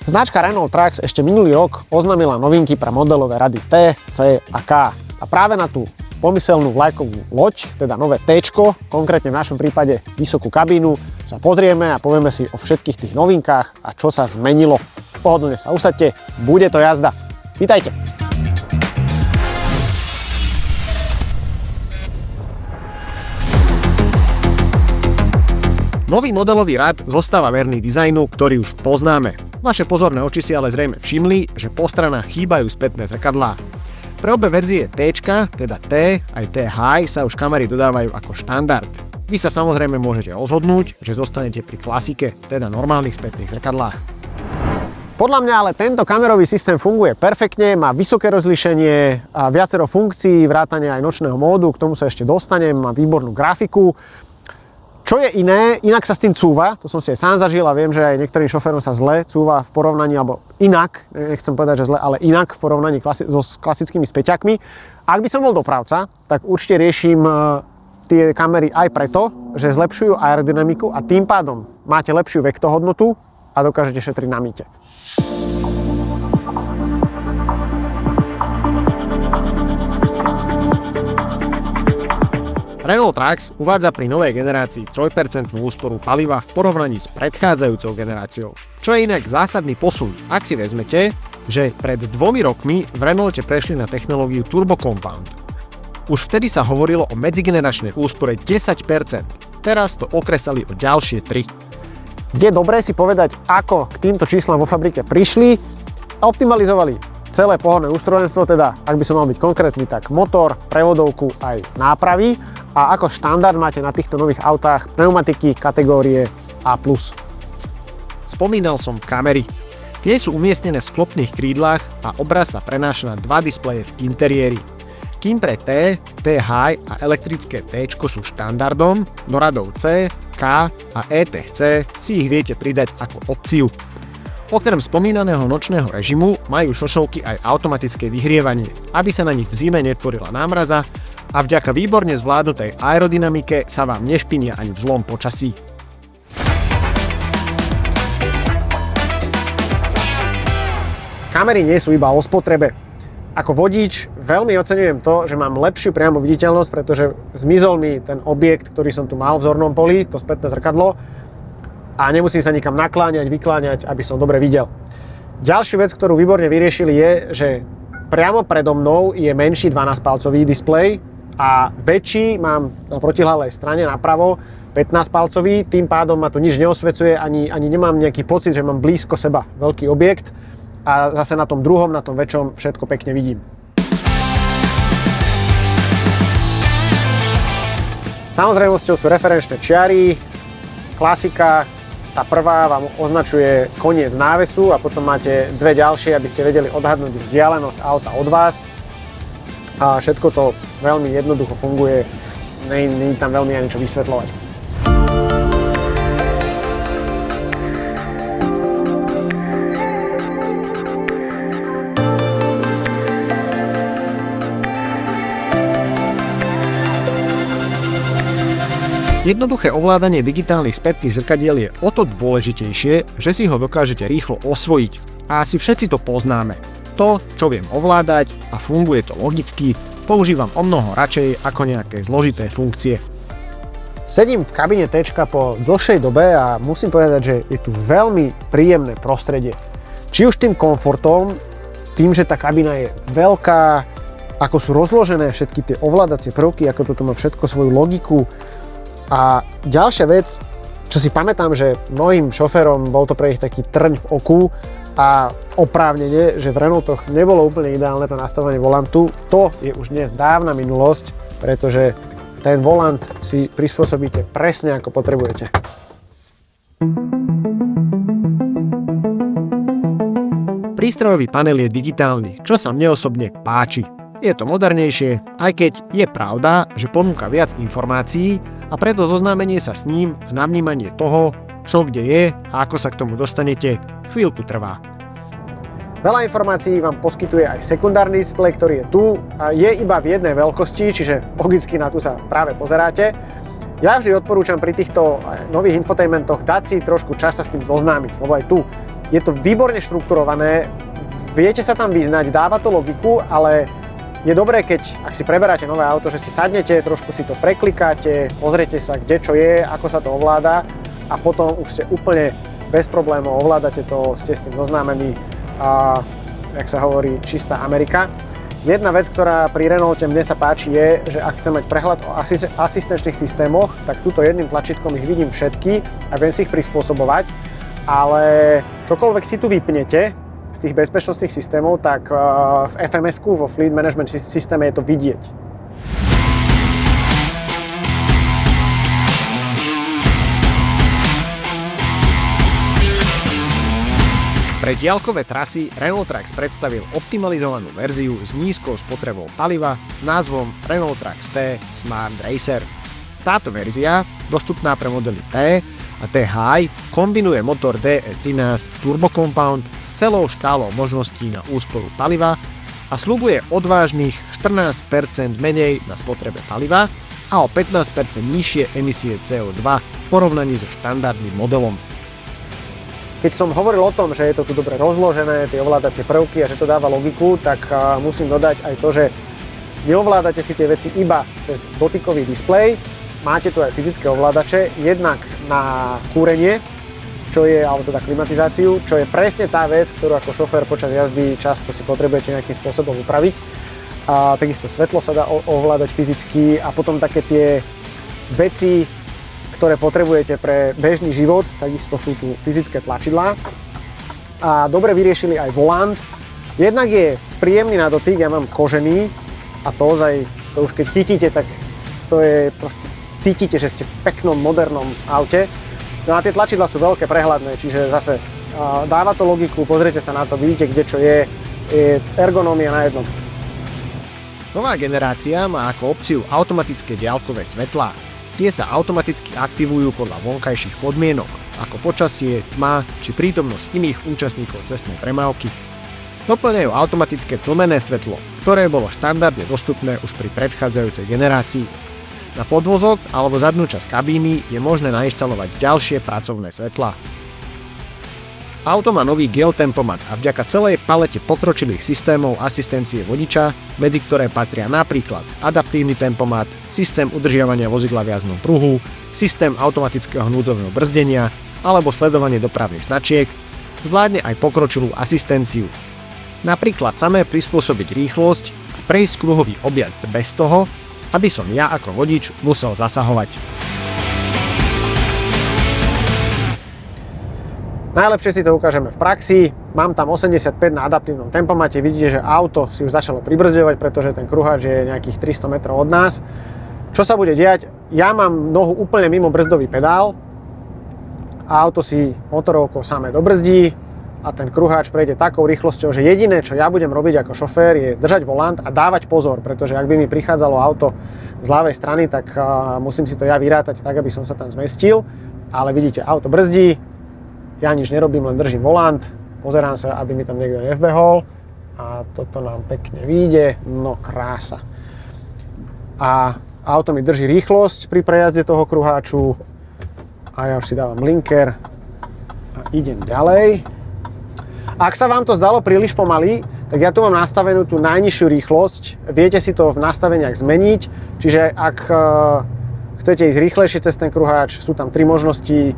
Značka Renault Trucks ešte minulý rok oznámila novinky pre modelové rady T, C a K. A práve na tú pomyselnú vlajkovú loď, teda nové T, konkrétne v našom prípade vysokú kabínu, sa pozrieme a povieme si o všetkých tých novinkách a čo sa zmenilo. Pohodlne sa usaďte, bude to jazda. Vítajte! Nový modelový rad zostáva verný dizajnu, ktorý už poznáme. Vaše pozorné oči si ale zrejme všimli, že po stranách chýbajú spätné zrkadlá. Pre obe verzie T, teda T aj T High, sa už kamery dodávajú ako štandard. Vy sa samozrejme môžete rozhodnúť, že zostanete pri klasike, teda normálnych spätných zrkadlách. Podľa mňa ale tento kamerový systém funguje perfektne, má vysoké rozlíšenie a viacero funkcií, vrátane aj nočného módu, k tomu sa ešte dostanem, má výbornú grafiku. Čo je iné, inak sa s tým cúva, to som si aj sám zažil a viem, že aj niektorým šoférom sa zle cúva v porovnaní, alebo inak, nechcem povedať, že zle, ale inak v porovnaní so klasickými späťakmi. Ak by som bol dopravca, tak určite riešim tie kamery aj preto, že zlepšujú aerodynamiku a tým pádom máte lepšiu vektohodnotu a dokážete šetriť na mýte. Renault Trucks uvádza pri novej generácii 3% úsporu paliva v porovnaní s predchádzajúcou generáciou. Čo je inak zásadný posun, ak si vezmete, že pred 2 rokmi v Renaulte prešli na technológiu Turbo Compound. Už vtedy sa hovorilo o medzigeneračnej úspore 10%, teraz to okresali o ďalšie 3%. Je dobré si povedať, ako k týmto číslam vo fabrike prišli a optimalizovali celé pohonné ústrojenstvo, teda ak by som mal byť konkrétny, tak motor, prevodovku aj nápravy. A ako štandard máte na týchto nových autách pneumatiky kategórie A+. Spomínal som kamery. Tie sú umiestnené v sklopných krídlach a obraz sa prenáša na 2 displeje v interiéri. Kým pre T, T High a elektrické T sú štandardom, do radov C, K a ETC si ich viete pridať ako opciu. Okrem spomínaného nočného režimu majú šošovky aj automatické vyhrievanie, aby sa na nich v zime netvorila námraza a vďaka výborne zvládnutej aerodynamike sa vám nešpinia ani v zlom počasí. Kamery nie sú iba o spotrebe. Ako vodič veľmi oceňujem to, že mám lepšiu priamu viditeľnosť, pretože zmizol mi ten objekt, ktorý som tu mal v zornom poli, to spätné zrkadlo, a nemusím sa nikam nakláňať, vykláňať, aby som dobre videl. Ďalšiu vec, ktorú výborne vyriešili, je, že priamo predo mnou je menší 12-palcový displej a väčší mám na protiľahlej strane napravo 15-palcový, tým pádom ma to nič neosvecuje, ani nemám nejaký pocit, že mám blízko seba veľký objekt a zase na tom druhom, na tom väčšom všetko pekne vidím. Samozrejmosťou sú referenčné čiary, klasika. Tá prvá vám označuje koniec návesu a potom máte dve ďalšie, aby ste vedeli odhadnúť vzdialenosť auta od vás. A všetko to veľmi jednoducho funguje, nie je tam veľmi ani čo vysvetľovať. Jednoduché ovládanie digitálnych spätných zrkadiel je o to dôležitejšie, že si ho dokážete rýchlo osvojiť. A asi všetci to poznáme. To, čo viem ovládať a funguje to logicky, používam omnoho radšej ako nejaké zložité funkcie. Sedím v kabíne T po dlhšej dobe a musím povedať, že je tu veľmi príjemné prostredie. Či už tým komfortom, tým, že tá kabína je veľká, ako sú rozložené všetky tie ovládacie prvky, ako toto má všetko svoju logiku. A ďalšia vec, čo si pamätám, že mnohým šoférom bol to pre nich taký trň v oku a oprávnene, že v Renaultoch nebolo úplne ideálne to nastavenie volantu, to je už dnes dávna minulosť, pretože ten volant si prispôsobíte presne ako potrebujete. Prístrojový panel je digitálny, čo sa mne osobne páči. Je to modernejšie, aj keď je pravda, že ponúka viac informácií a preto zoznámenie sa s ním a navnímanie toho, čo kde je a ako sa k tomu dostanete, chvíľku trvá. Veľa informácií vám poskytuje aj sekundárny displej, ktorý je tu a je iba v jednej veľkosti, čiže logicky na tu sa práve pozeráte. Ja vždy odporúčam pri týchto nových infotainmentoch dať si trošku čas sa s tým zoznámiť, lebo aj tu je to výborne štrukturované, viete sa tam vyznať, dáva to logiku, ale je dobré, ak si preberáte nové auto, že si sadnete, trošku si to preklikáte, pozriete sa, kde čo je, ako sa to ovláda a potom už ste úplne bez problémov, ovládate to, ste s tým zoznámení a, jak sa hovorí, čistá Amerika. Jedna vec, ktorá pri Renaulte mne sa páči je, že ak chcem mať prehľad o asistenčných systémoch, tak túto jedným tlačítkom ich vidím všetky a viem si ich prispôsobovať, ale čokoľvek si tu vypnete z tých bezpečnostných systémov, tak v FMS-ku, vo Fleet Management systéme je to vidieť. Pre diaľkové trasy Renault Trax predstavil optimalizovanú verziu s nízkou spotrebou paliva s názvom Renault Trax T Smart Racer. Táto verzia, dostupná pre modely T a T High, kombinuje motor DE13 Turbo Compound s celou škálou možností na úsporu paliva a sľubuje odvážnych 14% menej na spotrebe paliva a o 15% nižšie emisie CO2 v porovnaní so štandardným modelom. Keď som hovoril o tom, že je to tu dobre rozložené, tie ovládacie prvky a že to dáva logiku, tak musím dodať aj to, že neovládate si tie veci iba cez dotykový displej, máte tu aj fyzické ovládače, jednak na kúrenie, alebo teda klimatizáciu, čo je presne tá vec, ktorú ako šofér počas jazdy často si potrebujete nejakým spôsobom upraviť. A takisto svetlo sa dá ovládať fyzicky a potom také tie veci, ktoré potrebujete pre bežný život, takisto sú tu fyzické tlačidlá. A dobre vyriešili aj volant. Jednak je príjemný na dotyk, ja mám kožený a to ozaj, to už keď chytíte, tak to je proste, cítite, že ste v peknom, modernom aute. No a tie tlačidlá sú veľké, prehľadné, čiže zase dáva to logiku, pozrite sa na to, vidíte, kde čo je ergonómia na jednotku. Nová generácia má ako opciu automatické diaľkové svetlá. Tie sa automaticky aktivujú podľa vonkajších podmienok, ako počasie, tma či prítomnosť iných účastníkov cestnej premávky. Doplňajú automatické tlmené svetlo, ktoré bolo štandardne dostupné už pri predchádzajúcej generácii. Na podvozok alebo zadnú časť kabíny je možné nainštalovať ďalšie pracovné svetlá. Auto má nový geotempomat a vďaka celej palete pokročilých systémov asistencie vodiča, medzi ktoré patria napríklad adaptívny tempomat, systém udržiavania vozidla v jazdnom pruhu, systém automatického núdzového brzdenia alebo sledovanie dopravných značiek, zvládne aj pokročilú asistenciu. Napríklad samé prispôsobiť rýchlosť a prejsť kruhový objazd bez toho, aby som ja ako vodič musel zasahovať. Najlepšie si to ukážeme v praxi. Mám tam 85 na adaptívnom tempomate. Vidíte, že auto si už začalo pribrzďovať, pretože ten kruháč je nejakých 300 metrov od nás. Čo sa bude diať? Ja mám nohu úplne mimo brzdový pedál a auto si motorovkou samé dobrzdí a ten kruháč prejde takou rýchlosťou, že jediné, čo ja budem robiť ako šofér, je držať volant a dávať pozor, pretože ak by mi prichádzalo auto z ľavej strany, tak musím si to ja vyrátať tak, aby som sa tam zmestil. Ale vidíte, auto brzdí, ja nič nerobím, len držím volant, pozerám sa, aby mi tam niekto nevbehol a toto nám pekne vyjde, no krása. A auto mi drží rýchlosť pri prejazde toho kruháču a ja už si dávam blinker a idem ďalej. Ak sa vám to zdalo príliš pomaly, tak ja tu mám nastavenú tú najnižšiu rýchlosť, viete si to v nastaveniach zmeniť, čiže ak chcete ísť rýchlejšie cez ten kruháč, sú tam 3 možnosti,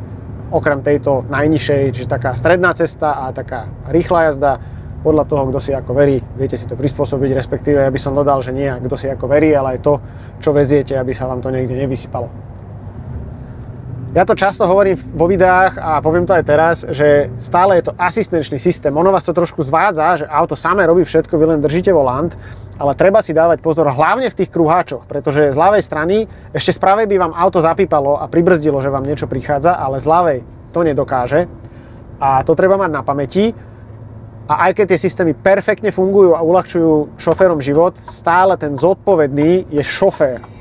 okrem tejto najnižšej, čiže taká stredná cesta a taká rýchla jazda. Podľa toho, kto si ako verí, viete si to prispôsobiť, respektíve ja by som dodal, že nie kto si ako verí, ale aj to, čo veziete, aby sa vám to niekde nevysypalo. Ja to často hovorím vo videách a poviem to aj teraz, že stále je to asistenčný systém. Ono vás to trošku zvádza, že auto samé robí všetko, vy len držíte volant, ale treba si dávať pozor hlavne v tých kruháčoch, pretože z ľavej strany, ešte z pravej by vám auto zapípalo a pribrzdilo, že vám niečo prichádza, ale z ľavej to nedokáže a to treba mať na pamäti. A aj keď tie systémy perfektne fungujú a uľahčujú šoférom život, stále ten zodpovedný je šofér.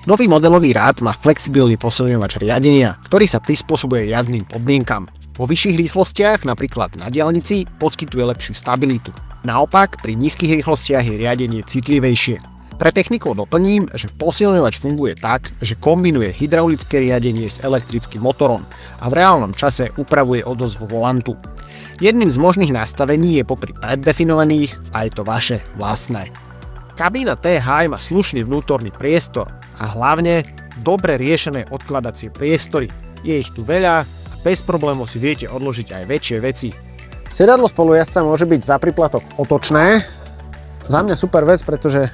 Nový modelový rád má flexibilný posilňovač riadenia, ktorý sa prispôsobuje jazdným podmienkam. Vo vyšších rýchlostiach, napríklad na diaľnici, poskytuje lepšiu stabilitu. Naopak, pri nízkych rýchlostiach je riadenie citlivejšie. Pre technikov doplním, že posilňovač funguje tak, že kombinuje hydraulické riadenie s elektrickým motorom a v reálnom čase upravuje odozvu volantu. Jedným z možných nastavení je popri preddefinovaných aj to vaše vlastné. Kabína THI má slušný vnútorný priestor a hlavne dobre riešené odkladacie priestory. Je ich tu veľa a bez problémov si viete odložiť aj väčšie veci. Sedadlo spolujazca môže byť za príplatok otočné. Za mňa super vec, pretože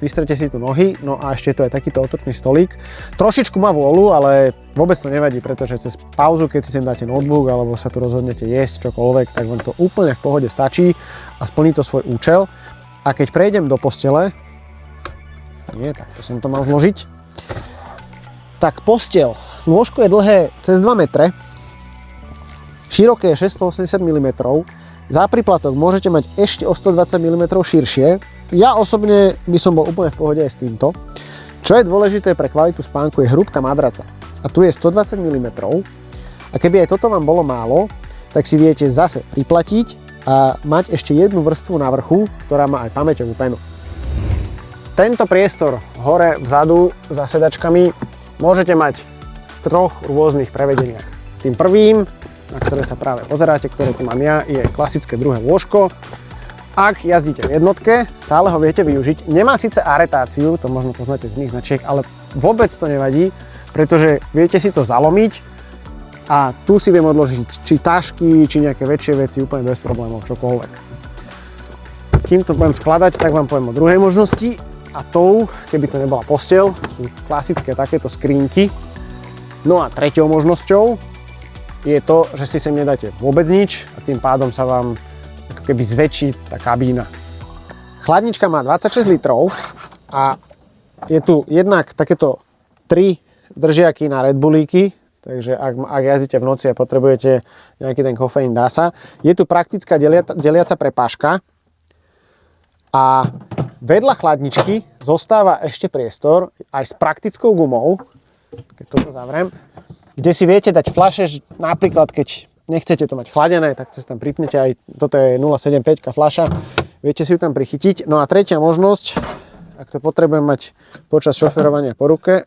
vystrete si tu nohy, no a ešte to je takýto otočný stolík. Trošičku má vôľu, ale vôbec to nevadí, pretože cez pauzu, keď si sem dáte notebook alebo sa tu rozhodnete jesť čokoľvek, tak vám to úplne v pohode stačí a splní to svoj účel. A keď prejdem do postele, tak to som to mal zložiť, tak posteľ, lôžko je dlhé cez 2 metre, široké je 680 mm, za príplatok môžete mať ešte o 120 mm širšie. Ja osobne by som bol úplne v pohode aj s týmto. Čo je dôležité pre kvalitu spánku je hrúbka madraca. A tu je 120 mm. A keby aj toto vám bolo málo, tak si viete zase priplatiť a mať ešte jednu vrstvu na vrchu, ktorá má aj pamäťovú penu. Tento priestor hore vzadu za sedačkami môžete mať v 3 rôznych prevedeniach. Tým prvým, na ktoré sa práve pozeráte, ktoré tu mám ja, je klasické druhé lôžko. Ak jazdíte v jednotke, stále ho viete využiť. Nemá síce aretáciu, to možno poznáte z iných značiek, ale vôbec to nevadí, pretože viete si to zalomiť a tu si viem odložiť či tašky, či nejaké väčšie veci úplne bez problémov, čokoľvek. Kým to budem skladať, tak vám poviem o druhej možnosti a tou, keby to nebola posteľ, sú klasické takéto skrínky. No a treťou možnosťou je to, že si sem nedáte vôbec nič a tým pádom sa vám ako keby zväčší tá kabína. Chladnička má 26 litrov a je tu jednak takéto 3 držiaky na Red Bullíky, takže ak jazdíte v noci a potrebujete nejaký ten kofeín, dá sa. Je tu praktická deliaca prepážka a vedľa chladničky zostáva ešte priestor aj s praktickou gumou, keď toto zavriem, kde si viete dať fľaše, napríklad keď nechcete to mať chladené, tak si tam pripnete aj, toto je 0,75 fľaša, viete si ju tam prichytiť. No a tretia možnosť, ak to potrebujem mať počas šoferovania po ruke,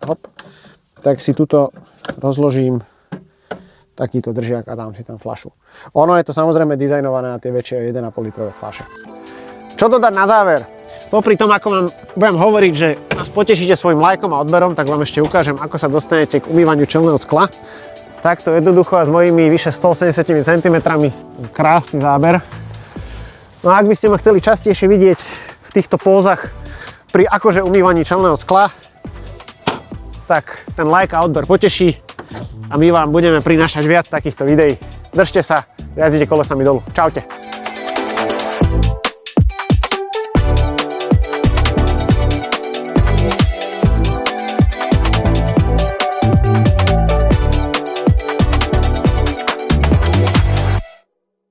tak si tuto rozložím takýto držiak a dám si tam fľašu. Ono je to samozrejme dizajnované na tie väčšie 1,5 litrové fľaše. Čo dodať na záver? Popri tom, ako vám budem hovoriť, že nás potešíte svojim lajkom a odberom, tak vám ešte ukážem, ako sa dostanete k umývaniu čelného skla. Takto jednoducho a s mojimi vyše 180 cm. Krásny záber. No a ak by ste ma chceli častejšie vidieť v týchto pózach pri akože umývaní čelného skla, tak ten like a odber poteší a my vám budeme prinášať viac takýchto videí. Držte sa, jazdite kolesami dolu. Čaute.